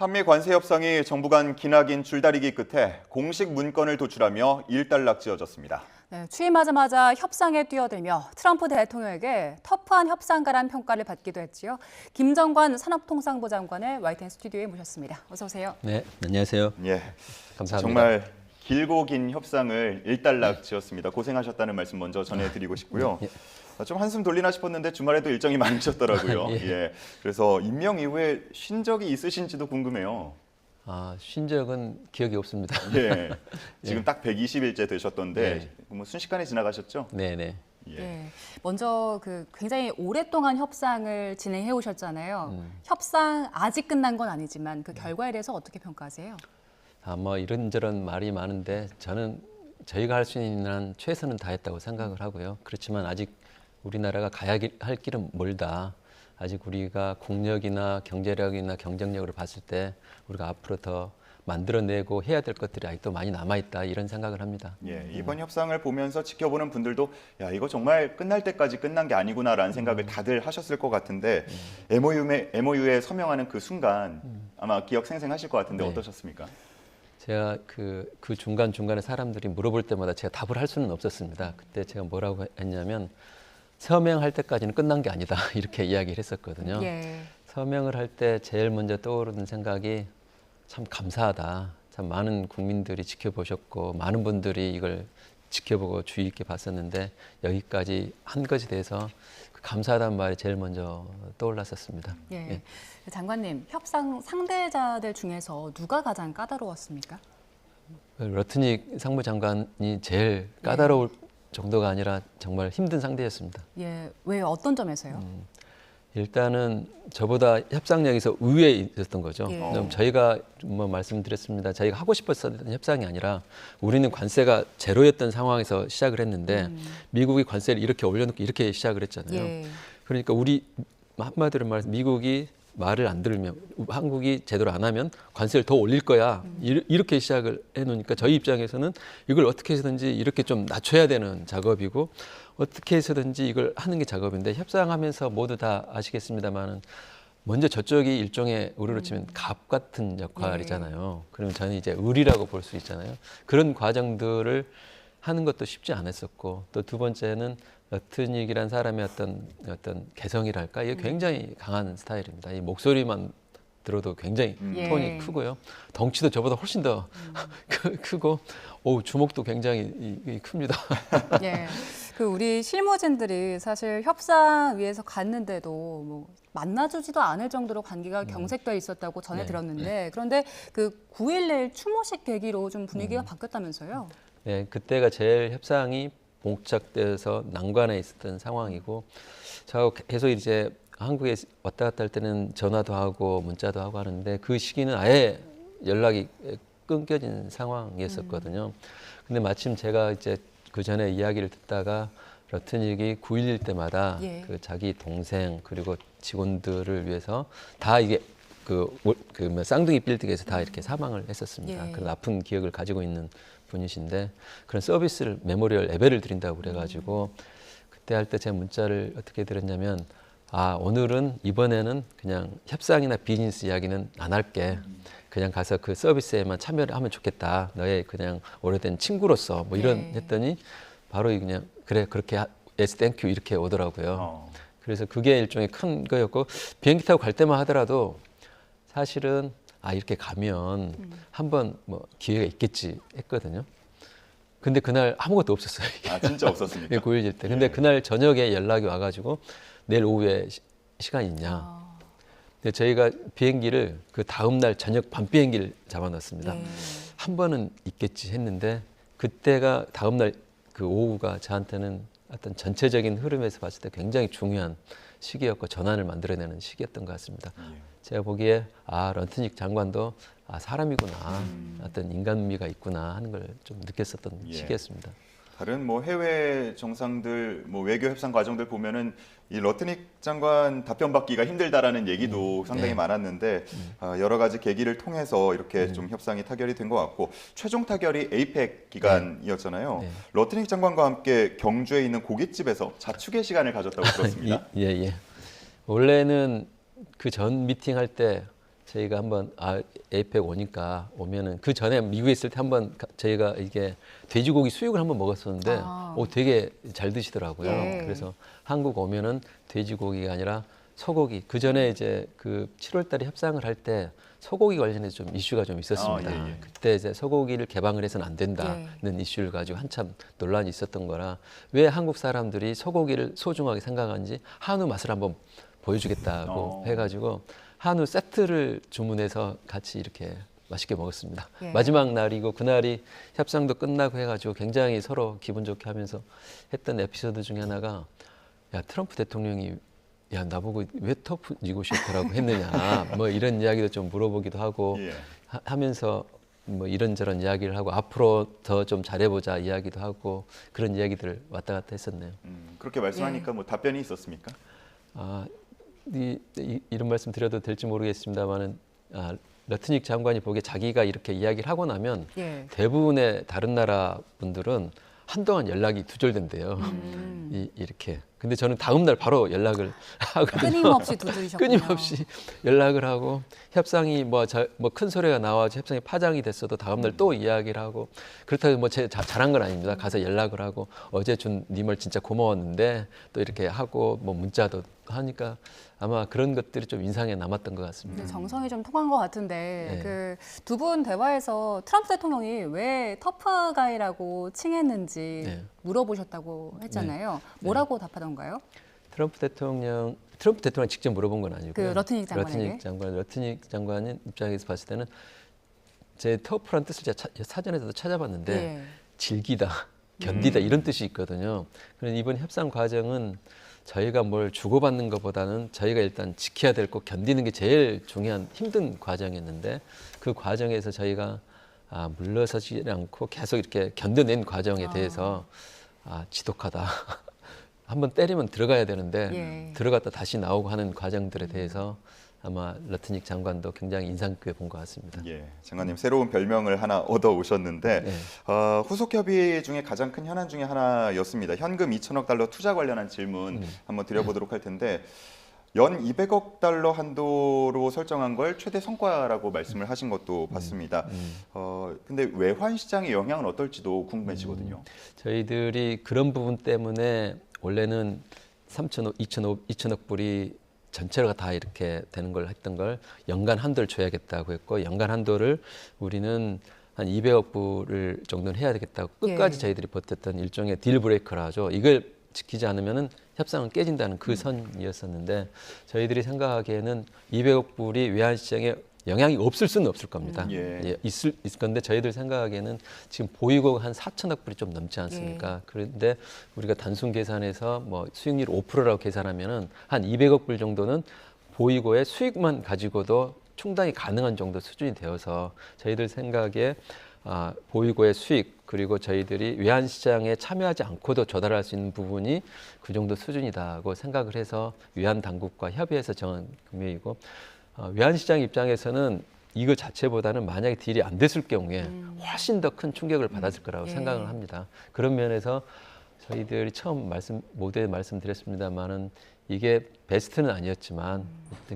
한미 관세 협상이 정부 간 기나긴 줄다리기 끝에 공식 문건을 도출하며 일단락지어졌습니다. 네, 취임하자마자 협상에 뛰어들며 트럼프 대통령에게 터프한 협상가란 평가를 받기도 했지요. 김정관 산업통상부 장관을 YTN 스튜디오에 모셨습니다. 어서 오세요. 네, 안녕하세요. 예, 감사합니다. 정말 길고 긴 협상을 일단락지었습니다. 고생하셨다는 말씀 먼저 전해드리고 싶고요. 좀 한숨 돌리나 싶었는데 주말에도 일정이 많으셨더라고요. 예. 그래서 임명 이후에 쉰 적이 있으신지도 궁금해요. 쉰 적은 기억이 없습니다. 예. 지금 딱 120일째 되셨던데 네. 뭐 순식간에 지나가셨죠? 네네. 예. 네, 먼저 굉장히 오랫동안 협상을 진행해 오셨잖아요. 협상 아직 끝난 건 아니지만 그 결과에 대해서 어떻게 평가하세요? 뭐 이런저런 말이 많은데 저는 저희가 할 수 있는 한 최선은 다했다고 생각을 하고요. 그렇지만 아직 우리나라가 가야 할 길은 멀다. 아직 우리가 국력이나 경제력이나 경쟁력을 봤을 때 우리가 앞으로 더 만들어내고 해야 될 것들이 아직도 많이 남아있다 이런 생각을 합니다. 예, 이번 협상을 보면서 지켜보는 분들도 야 이거 정말 끝날 때까지 끝난 게 아니구나라는 생각을 다들 하셨을 것 같은데 MOU에 서명하는 그 순간 아마 기억 생생하실 것 같은데 네. 어떠셨습니까? 제가 그 중간중간에 사람들이 물어볼 때마다 제가 답을 할 수는 없었습니다. 그때 제가 뭐라고 했냐면 서명할 때까지는 끝난 게 아니다 이렇게 이야기를 했었거든요. 예. 서명을 할 때 제일 먼저 떠오르는 생각이 참 감사하다. 참 많은 국민들이 지켜보셨고 많은 분들이 이걸 지켜보고 주의 있게 봤었는데 여기까지 한 것에 대해서 감사하다는 말이 제일 먼저 떠올랐었습니다. 예. 장관님, 협상 상대자들 중에서 누가 가장 까다로웠습니까? 러트닉 상무장관이 제일 까다로울 정도가 아니라 정말 힘든 상대였습니다. 예, 왜 어떤 점에서요? 일단은 저보다 협상력에서 우위에 있었던 거죠. 예. 그럼 저희가 뭐 말씀드렸습니다. 저희가 하고 싶었던 협상이 아니라 우리는 관세가 제로였던 상황에서 시작을 했는데 미국이 관세를 이렇게 올려놓고 이렇게 시작을 했잖아요. 예. 그러니까 우리 한마디로 말해서 미국이 말을 안 들으면 한국이 제대로 안 하면 관세를 더 올릴 거야. 이렇게 시작을 해놓으니까 저희 입장에서는 이걸 어떻게 해서든지 이렇게 좀 낮춰야 되는 작업이고 어떻게 해서든지 이걸 하는 게 작업인데 협상하면서 모두 다 아시겠습니다만은 먼저 저쪽이 일종의 우리로 치면 갑 같은 역할이잖아요. 그러면 저는 이제 을이라고 볼 수 있잖아요. 그런 과정들을 하는 것도 쉽지 않았었고 또 두 번째는 러트닉이란 사람의 어떤 개성이랄까 이게 굉장히 강한 스타일입니다. 이 목소리만 들어도 굉장히 톤이 크고요. 덩치도 저보다 훨씬 더 크고 주먹도 굉장히 큽니다. 예. 우리 실무진들이 사실 협상 위해서 갔는데도 뭐 만나주지도 않을 정도로 관계가 경색돼 있었다고 전해 들었는데 그런데 그 9.11 추모식 계기로 좀 분위기가 바뀌었다면서요? 네, 그때가 제일 협상이 봉착돼서 난관에 있었던 상황이고 저 계속 이제 한국에 왔다 갔다 할 때는 전화도 하고 문자도 하고 하는데 그 시기는 아예 연락이 끊겨진 상황이었었거든요. 근데 마침 제가 이제 그 전에 이야기를 듣다가 러트닉이 9.11 때마다 그 자기 동생 그리고 직원들을 위해서 다 이게 쌍둥이 빌딩에서 다 이렇게 사망을 했었습니다. 그런 아픈 기억을 가지고 있는 분이신데 그런 서비스를 메모리얼 예배를 드린다고 그래가지고 그때 할 때 제 문자를 어떻게 드렸냐면 오늘은 이번에는 그냥 협상이나 비즈니스 이야기는 안 할게. 그냥 가서 그 서비스에만 참여를 하면 좋겠다. 너의 그냥 오래된 친구로서 뭐 이런 했더니 바로 그냥 그래 그렇게 yes thank you 이렇게 오더라고요. 그래서 그게 일종의 큰 거였고 비행기 타고 갈 때만 하더라도 사실은 이렇게 가면 한번 뭐 기회가 있겠지 했거든요. 근데 그날 아무것도 없었어요. 진짜 없었습니까? 9.11 때. 근데 그날 저녁에 연락이 와가지고 내일 오후에 시간 있냐. 근데 저희가 비행기를 그 다음 날 저녁 밤 비행기를 잡아놨습니다. 한 번은 있겠지 했는데 그때가 다음 날 그 오후가 저한테는 어떤 전체적인 흐름에서 봤을 때 굉장히 중요한 시기였고 전환을 만들어내는 시기였던 것 같습니다. 제가 보기에 러트닉 장관도 사람이구나, 어떤 인간미가 있구나 하는 걸 좀 느꼈었던 시기였습니다. 다른 뭐 해외 정상들, 뭐 외교 협상 과정들 보면은 이 러트닉 장관 답변 받기가 힘들다라는 얘기도 상당히 많았는데 여러 가지 계기를 통해서 이렇게 좀 협상이 타결이 된 것 같고 최종 타결이 에이펙 기간이었잖아요. 러트닉 장관과 함께 경주에 있는 고깃집에서 자축의 시간을 가졌다고 들었습니다. 원래는 그 전 미팅 할 때 저희가 한번 에이펙 오면은 그 전에 미국에 있을 때 한번 저희가 이게 돼지고기 수육을 한번 먹었었는데 되게 잘 드시더라고요. 예. 그래서 한국 오면은 돼지고기가 아니라 소고기. 그 전에 이제 그 7월달에 협상을 할 때 소고기 관련해서 좀 이슈가 좀 있었습니다. 예, 예. 그때 이제 소고기를 개방을 해서는 안 된다는 이슈를 가지고 한참 논란이 있었던 거라 왜 한국 사람들이 소고기를 소중하게 생각하는지 한우 맛을 한번 보여주겠다고 해가지고 한우 세트를 주문해서 같이 이렇게 맛있게 먹었습니다. 예. 마지막 날이고 그날이 협상도 끝나고 해가지고 굉장히 서로 기분 좋게 하면서 했던 에피소드 중에 하나가 야 트럼프 대통령이 야 나보고 왜 터프 니고시에이터라고 했느냐 뭐 이런 이야기도 좀 물어보기도 하고 예. 하면서 뭐 이런저런 이야기를 하고 앞으로 더 좀 잘해보자 이야기도 하고 그런 이야기들을 왔다 갔다 했었네요. 그렇게 말씀하니까 뭐 답변이 있었습니까? 이런 말씀 드려도 될지 모르겠습니다만은 러트닉 장관이 보기에 자기가 이렇게 이야기를 하고 나면 예. 대부분의 다른 나라 분들은 한동안 연락이 두절된대요. 이렇게. 근데 저는 다음 날 바로 연락을 하거든요. 끊임없이 두드리셨군요. 끊임없이 연락을 하고 협상이 뭐 큰 소리가 나와서 협상이 파장이 됐어도 다음 날 또 이야기를 하고 그렇다고 뭐 제 잘한 건 아닙니다. 가서 연락을 하고 어제 준 네 말 진짜 고마웠는데 또 이렇게 하고 뭐 문자도 하니까 아마 그런 것들이 좀 인상에 남았던 것 같습니다. 정성이 좀 통한 것 같은데 네. 그 두 분 대화에서 트럼프 대통령이 왜 터프가이라고 칭했는지 네. 물어보셨다고 했잖아요. 뭐라고 답하던가요? 트럼프 대통령 직접 물어본 건 아니고요. 그 러트닉 장관에게? 러트닉 장관 입장에서 봤을 때는 제 터프란 뜻을 제가 사전에서도 찾아봤는데 예. 즐기다, 견디다 이런 뜻이 있거든요. 그래서 이번 협상 과정은 저희가 뭘 주고받는 것보다는 저희가 일단 지켜야 될 거 견디는 게 제일 중요한 힘든 과정이었는데 그 과정에서 저희가 물러서지 않고 계속 이렇게 견뎌낸 과정에 대해서 지독하다. 한번 때리면 들어가야 되는데 예. 들어갔다 다시 나오고 하는 과정들에 대해서 아마 러트닉 장관도 굉장히 인상 깊게 본 것 같습니다. 예, 장관님 새로운 별명을 하나 얻어 오셨는데 네. 후속 협의 중에 가장 큰 현안 중에 하나였습니다. 현금 2천억 달러 투자 관련한 질문 한번 드려보도록 할 텐데 연 200억 달러 한도로 설정한 걸 최대 성과라고 말씀을 하신 것도 봤습니다. 근데 외환 시장의 영향은 어떨지도 궁금해지거든요. 저희들이 그런 부분 때문에 원래는 2천억 불이 전체가 다 이렇게 되는 걸 했던 걸 연간 한도를 줘야겠다고 했고 연간 한도를 우리는 한 200억 불을 정도는 해야 되겠다고 끝까지 예. 저희들이 버텼던 일종의 딜 브레이커라죠. 이걸 지키지 않으면은 협상은 깨진다는 그 선이었었는데 저희들이 생각하기에는 200억 불이 외환 시장에 영향이 없을 수는 없을 겁니다. 있을 건데 저희들 생각하기에는 지금 보유고 한 4천억 불이 좀 넘지 않습니까? 그런데 우리가 단순 계산해서 뭐 수익률 5%라고 계산하면은 한 200억 불 정도는 보유고의 수익만 가지고도 충당이 가능한 정도 수준이 되어서 저희들 생각에 보유고의 수익 그리고 저희들이 외환 시장에 참여하지 않고도 조달할 수 있는 부분이 그 정도 수준이다고 생각을 해서 외환 당국과 협의해서 정한 금액이고 외환 시장 입장에서는 이거 자체보다는 만약에 딜이 안 됐을 경우에 훨씬 더 큰 충격을 받았을 거라고 생각을 합니다. 그런 면에서 저희들이 처음 모두에 말씀드렸습니다만은 이게 베스트는 아니었지만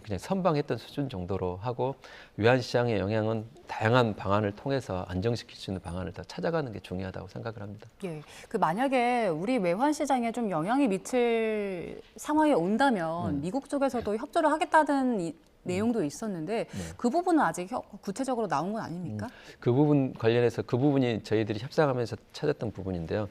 그냥 선방했던 수준 정도로 하고 외환 시장의 영향은 다양한 방안을 통해서 안정시킬 수 있는 방안을 다 찾아가는 게 중요하다고 생각을 합니다. 예, 그 만약에 우리 외환 시장에 좀 영향이 미칠 상황이 온다면 미국 쪽에서도 협조를 하겠다는 내용도 있었는데 그 부분은 아직 구체적으로 나온 건 아닙니까? 그 부분 관련해서 그 부분이 저희들이 협상하면서 찾았던 부분인데요.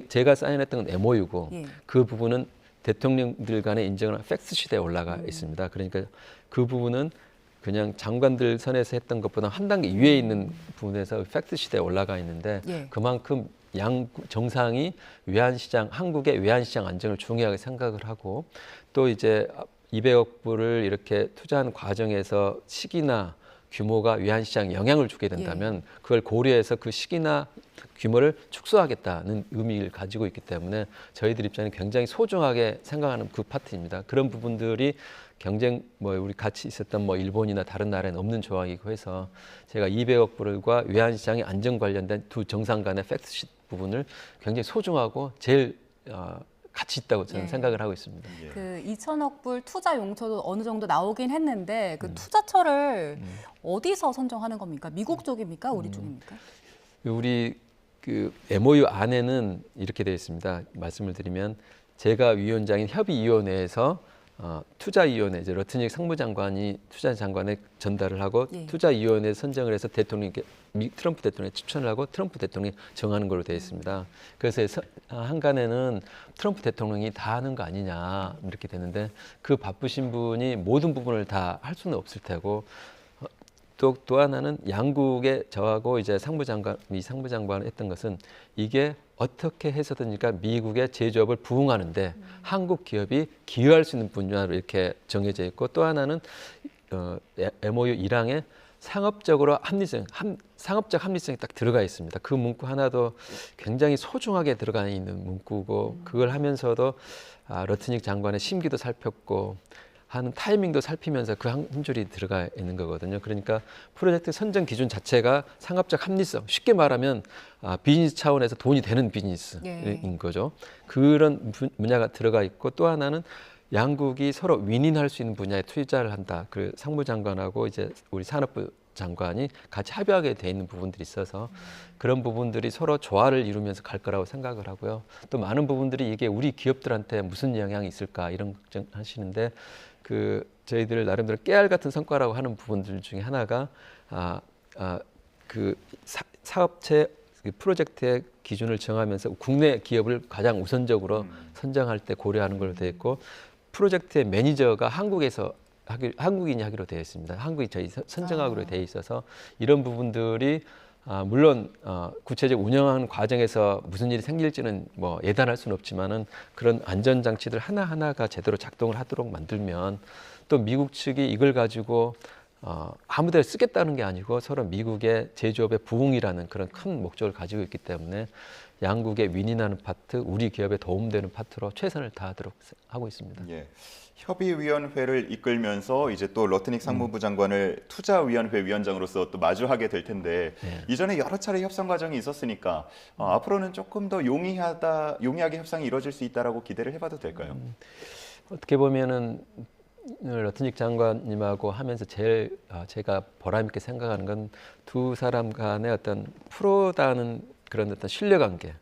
제가 사인했던 건 MOU고 그 부분은 대통령들 간의 인정을 팩스 시대에 올라가 있습니다. 그러니까 그 부분은 그냥 장관들 선에서 했던 것보다 한 단계 위에 있는 부분에서 팩트 시대에 올라가 있는데 그만큼 양 정상이 외환시장 한국의 외환시장 안정을 중요하게 생각을 하고 또 이제 200억 불을 이렇게 투자한 과정에서 시기나 규모가 외환시장에 영향을 주게 된다면 그걸 고려해서 그 시기나 규모를 축소하겠다는 의미를 가지고 있기 때문에 저희들 입장에 굉장히 소중하게 생각하는 그 파트입니다. 그런 부분들이 경쟁 우리 같이 있었던 일본이나 다른 나라에는 없는 조항이고 해서 제가 200억 불과 외환시장의 안정 관련된 두 정상 간의 팩트시트 부분을 굉장히 소중하고 제일 같이 있다고 저는 예. 생각을 하고 있습니다. 예. 그 2천억 불 투자 용처도 어느 정도 나오긴 했는데 그 투자처를 어디서 선정하는 겁니까? 미국 쪽입니까? 우리 쪽입니까? 우리 그 MOU 안에는 이렇게 되어 있습니다. 말씀을 드리면 제가 위원장인 협의위원회에서 투자위원회 이제 러트닉 상무장관이 투자장관에 전달을 하고 예. 투자위원회 선정을 해서 대통령께 트럼프 대통령이 추천을 하고 트럼프 대통령이 정하는 걸로 되어 있습니다. 그래서 한간에는 트럼프 대통령이 다 하는 거 아니냐 이렇게 되는데 그 바쁘신 분이 모든 부분을 다 할 수는 없을 테고 또 하나는 양국의 저하고 이제 미 상무장관을 했던 것은 이게 어떻게 해서든지가 미국의 제조업을 부흥하는데 한국 기업이 기여할 수 있는 분야로 이렇게 정해져 있고 또 하나는 MOU 1항에 상업적 합리성이 딱 들어가 있습니다. 그 문구 하나도 굉장히 소중하게 들어가 있는 문구고 그걸 하면서도 러트닉 장관의 심기도 살폈고 하는 타이밍도 살피면서 그 한 줄이 들어가 있는 거거든요. 그러니까 프로젝트 선정 기준 자체가 상업적 합리성, 쉽게 말하면 비즈니스 차원에서 돈이 되는 비즈니스인 예. 거죠. 그런 분야가 들어가 있고 또 하나는 양국이 서로 윈윈할 수 있는 분야에 투자를 한다. 그 상무장관하고 이제 우리 산업부 장관이 같이 합의하게 돼 있는 부분들이 있어서 그런 부분들이 서로 조화를 이루면서 갈 거라고 생각을 하고요. 또 많은 부분들이 이게 우리 기업들한테 무슨 영향이 있을까 이런 걱정하시는데 그 저희들 나름대로 깨알 같은 성과라고 하는 부분들 중에 하나가 그 사업체 프로젝트의 기준을 정하면서 국내 기업을 가장 우선적으로 선정할 때 고려하는 걸로 되어 있고 프로젝트의 매니저가 한국인이 하기로 되어 있습니다. 한국이 저희 선정하기로 되어 있어서 이런 부분들이 물론 구체적 운영하는 과정에서 무슨 일이 생길지는 뭐 예단할 수는 없지만은 그런 안전 장치들 하나하나가 제대로 작동을 하도록 만들면 또 미국 측이 이걸 가지고 아무데나 쓰겠다는 게 아니고 서로 미국의 제조업의 부흥이라는 그런 큰 목적을 가지고 있기 때문에 양국의 윈윈하는 파트, 우리 기업에 도움되는 파트로 최선을 다하도록 하고 있습니다. 예. 협의위원회를 이끌면서 이제 또 러트닉 상무부 장관을 투자위원회 위원장으로서 또 마주하게 될 텐데 이전에 여러 차례 협상 과정이 있었으니까 앞으로는 조금 더 용이하게 협상이 이루어질 수 있다라고 기대를 해봐도 될까요? 어떻게 보면은 러트닉 장관님하고 하면서 제일 제가 보람 있게 생각하는 건 두 사람 간의 어떤 프로다는 그런 어떤 신뢰관계.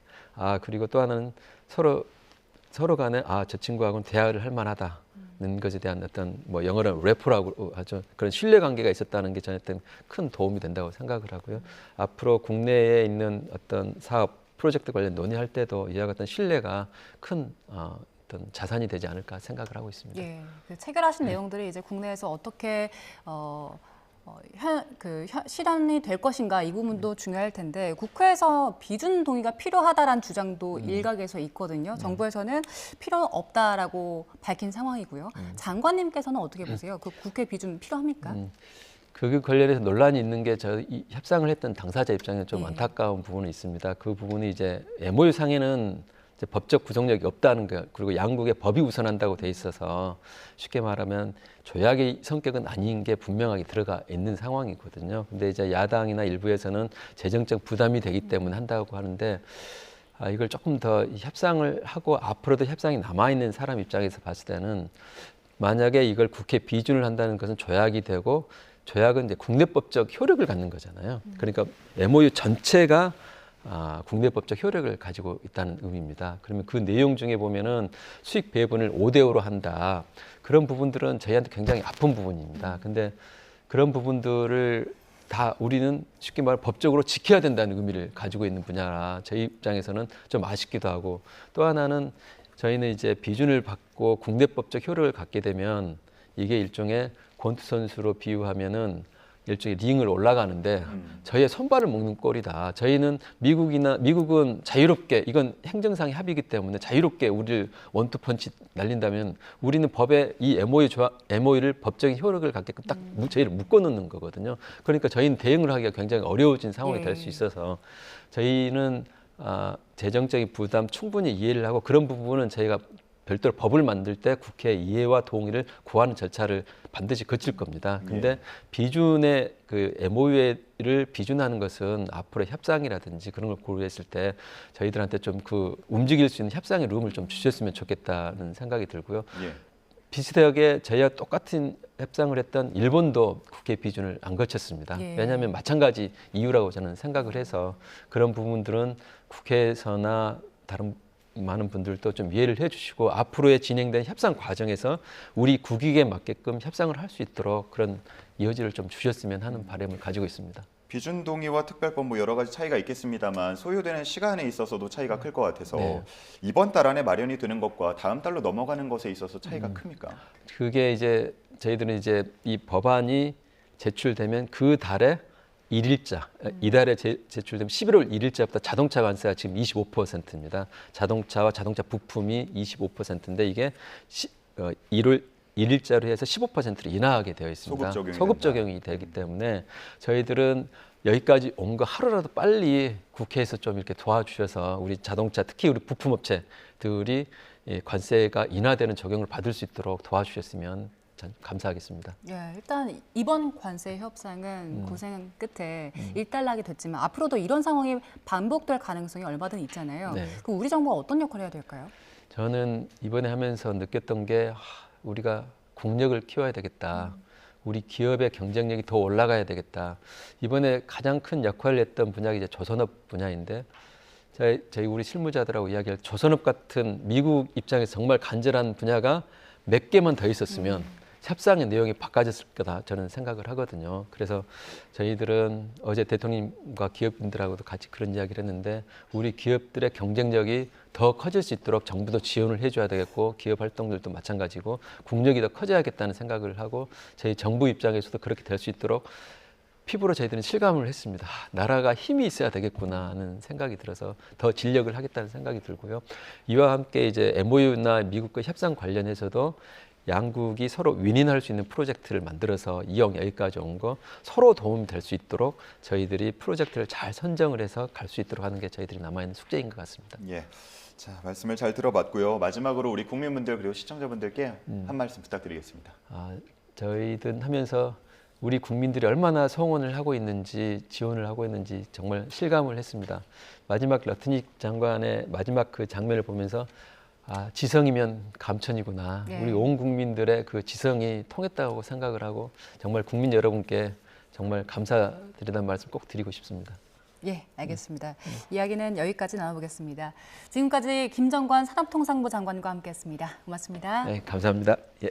그리고 또 하나는 서로 간에 저 친구하고는 대화를 할 만하다는 것에 대한 어떤 뭐 영어로 래퍼라고 하죠. 그런 신뢰관계가 있었다는 게 저한테는 큰 도움이 된다고 생각을 하고요. 앞으로 국내에 있는 어떤 사업 프로젝트 관련 논의할 때도 이와 같은 신뢰가 큰 어떤 자산이 되지 않을까 생각을 하고 있습니다. 예, 그 체결하신 내용들이 이제 국내에서 어떻게 실현이 될 것인가 이 부분도 중요할 텐데 국회에서 비준 동의가 필요하다라는 주장도 일각에서 있거든요. 정부에서는 필요 없다라고 밝힌 상황이고요. 장관님께서는 어떻게 보세요? 그 국회 비준 필요합니까? 그 관련해서 논란이 있는 게 이 협상을 했던 당사자 입장에 좀 예. 안타까운 부분이 있습니다. 그 부분이 이제 MOU 상에는 이제 법적 구속력이 없다는 거 그리고 양국의 법이 우선한다고 돼 있어서 쉽게 말하면 조약의 성격은 아닌 게 분명하게 들어가 있는 상황이거든요. 근데 이제 야당이나 일부에서는 재정적 부담이 되기 때문에 한다고 하는데 이걸 조금 더 협상을 하고 앞으로도 협상이 남아 있는 사람 입장에서 봤을 때는 만약에 이걸 국회 비준을 한다는 것은 조약이 되고 조약은 이제 국내법적 효력을 갖는 거잖아요. 그러니까 MOU 전체가 국내법적 효력을 가지고 있다는 의미입니다. 그러면 그 내용 중에 보면은 수익 배분을 5대5로 한다. 그런 부분들은 저희한테 굉장히 아픈 부분입니다. 근데 그런 부분들을 다 우리는 쉽게 말해 법적으로 지켜야 된다는 의미를 가지고 있는 분야라 저희 입장에서는 좀 아쉽기도 하고 또 하나는 저희는 이제 비준을 받고 국내법적 효력을 갖게 되면 이게 일종의 권투 선수로 비유하면은 일종의 링을 올라가는데 저희의 손발을 묶는 꼴이다. 저희는 미국은 자유롭게 이건 행정상의 합의이기 때문에 자유롭게 우리를 원투펀치 날린다면 우리는 법에 이 MOU를 법적인 효력을 갖게끔 딱 저희를 묶어놓는 거거든요. 그러니까 저희는 대응을 하기가 굉장히 어려워진 상황이 될 수 있어서 저희는 재정적인 부담 충분히 이해를 하고 그런 부분은 저희가 별도로 법을 만들 때 국회 이해와 동의를 구하는 절차를 반드시 거칠 겁니다. 근데 비준의 그 MOU를 비준하는 것은 앞으로 협상이라든지 그런 걸 고려했을 때 저희들한테 좀 그 움직일 수 있는 협상의 룸을 좀 주셨으면 좋겠다는 생각이 들고요. 예. 비슷하게 저희와 똑같은 협상을 했던 일본도 국회 비준을 안 거쳤습니다. 예. 왜냐하면 마찬가지 이유라고 저는 생각을 해서 그런 부분들은 국회에서나 다른 많은 분들도 좀 이해를 해주시고 앞으로의 진행된 협상 과정에서 우리 국익에 맞게끔 협상을 할 수 있도록 그런 여지를 좀 주셨으면 하는 바람을 가지고 있습니다. 비준 동의와 특별법 뭐 여러 가지 차이가 있겠습니다만 소요되는 시간에 있어서도 차이가 클 것 같아서 네. 이번 달 안에 마련이 되는 것과 다음 달로 넘어가는 것에 있어서 차이가 큽니까? 그게 이제 저희들은 이제 이 법안이 제출되면 그 달에 일일자, 이달에 제출되면 11월 1일자부터 자동차 관세가 지금 25%입니다. 자동차와 자동차 부품이 25%인데 이게 1월 1일자로 해서 15%를 인하하게 되어 있습니다. 소급 적용이 되기 때문에 저희들은 여기까지 온 거 하루라도 빨리 국회에서 좀 이렇게 도와주셔서 우리 자동차 특히 우리 부품업체들이 관세가 인하되는 적용을 받을 수 있도록 도와주셨으면 참 감사하겠습니다. 예, 일단 이번 관세 협상은 고생 끝에 일단락이 됐지만 앞으로도 이런 상황이 반복될 가능성이 얼마든 있잖아요. 네. 그 우리 정부가 어떤 역할을 해야 될까요? 저는 이번에 하면서 느꼈던 게 우리가 국력을 키워야 되겠다. 우리 기업의 경쟁력이 더 올라가야 되겠다. 이번에 가장 큰 역할을 했던 분야가 이제 조선업 분야인데 저희 우리 실무자들하고 이야기할 조선업 같은 미국 입장에서 정말 간절한 분야가 몇 개만 더 있었으면 협상의 내용이 바꿔졌을 거다 저는 생각을 하거든요. 그래서 저희들은 어제 대통령과 기업인들하고도 같이 그런 이야기를 했는데 우리 기업들의 경쟁력이 더 커질 수 있도록 정부도 지원을 해줘야 되겠고 기업 활동들도 마찬가지고 국력이 더 커져야겠다는 생각을 하고 저희 정부 입장에서도 그렇게 될 수 있도록 피부로 저희들은 실감을 했습니다. 나라가 힘이 있어야 되겠구나 하는 생각이 들어서 더 진력을 하겠다는 생각이 들고요. 이와 함께 이제 MOU나 미국과 협상 관련해서도 양국이 서로 윈윈할 수 있는 프로젝트를 만들어서 이용 여기까지 온 거 서로 도움이 될 수 있도록 저희들이 프로젝트를 잘 선정을 해서 갈 수 있도록 하는 게 저희들이 남아있는 숙제인 것 같습니다. 예. 자, 말씀을 잘 들어봤고요. 마지막으로 우리 국민분들 그리고 시청자분들께 한 말씀 부탁드리겠습니다. 저희들 하면서 우리 국민들이 얼마나 성원을 하고 있는지 지원을 하고 있는지 정말 실감을 했습니다. 마지막 러트닉 장관의 마지막 그 장면을 보면서 지성이면 감천이구나. 네. 우리 온 국민들의 그 지성이 통했다고 생각을 하고 정말 국민 여러분께 정말 감사드리다는 말씀 꼭 드리고 싶습니다. 예, 알겠습니다. 이야기는 여기까지 나눠보겠습니다. 지금까지 김정관 산업통상부 장관과 함께했습니다. 고맙습니다. 네, 감사합니다. 예.